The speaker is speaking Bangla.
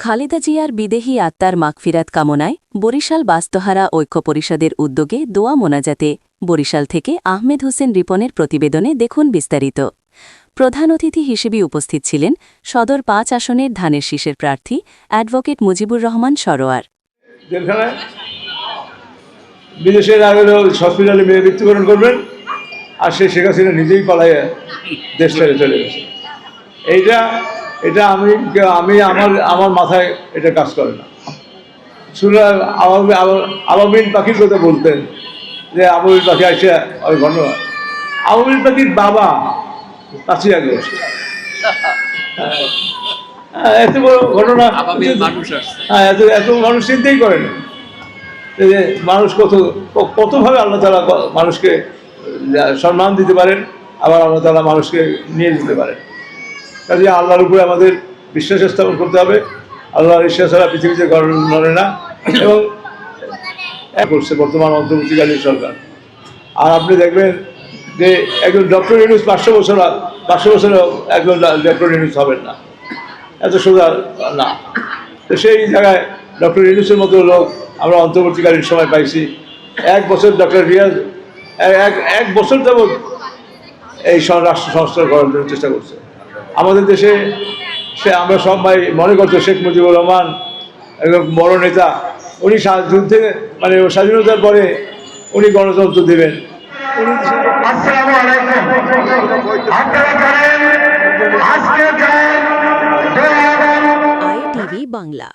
খালেদা জিয়ার বিদেহী আত্মার মাগফিরাত কামনায় বরিশাল বাস্তুহারা ঐক্য পরিষদের উদ্যোগে দোয়া মোনাজাতে বরিশাল থেকে আহমেদ হোসেন রিপনের প্রতিবেদনে দেখুন বিস্তারিত। প্রধান অতিথি হিসেবে উপস্থিত ছিলেন সদর ৫ আসনের ধানের শীষের প্রার্থী অ্যাডভোকেট মুজিবুর রহমান সরোয়ার। বিদেশের আগেও হসপিটালে মৃত্যুবরণ করবেন, আর সে শেখ হাসিনা নিজেই পালাইয়া দেশ ছেড়ে চলে গেছে। এটা আমি আমার মাথায় এটা কাজ করে না। শুনে আবাবিল পাখির কথা বলতেন যে আবাবিল পাখি আসে ওই ঘটনা, আবাবিল পাখির বাবা কাছে আগে বসে এত বড় ঘটনা হ্যাঁ এত মানুষ চিন্তাই করে না যে মানুষ কতভাবে আল্লাহ তাআলা মানুষকে সম্মান দিতে পারেন, আবার আল্লাহ তাআলা মানুষকে নিয়ে যেতে পারেন। কাজে আল্লাহর উপরে আমাদের বিশ্বাস স্থাপন করতে হবে। আল্লাহর ইচ্ছা ছাড়া পৃথিবীতে নড়ে না, এবং করছে বর্তমান অন্তর্বর্তীকালীন সরকার। আর আপনি দেখবেন যে একজন ডক্টর ইউনূস 500 বছরে একজন ডক্টর ইউনূস হবেন না, এত সোজা না। তো সেই জায়গায় ডক্টর ইউনূসের মতো লোক আমরা অন্তর্বর্তীকালীন সময় পাইছি। 1 বছর ডক্টর রিয়াজ এক বছর যাবৎ এই রাষ্ট্র সংস্কার করার জন্য চেষ্টা করছে আমাদের দেশে। আমরা সবাই মনে করতো শেখ মুজিবুর রহমান একজন বড় নেতা, উনি যুদ্ধে মানে স্বাধীনতার পরে উনি গণতন্ত্র দেবেন। ITV বাংলা।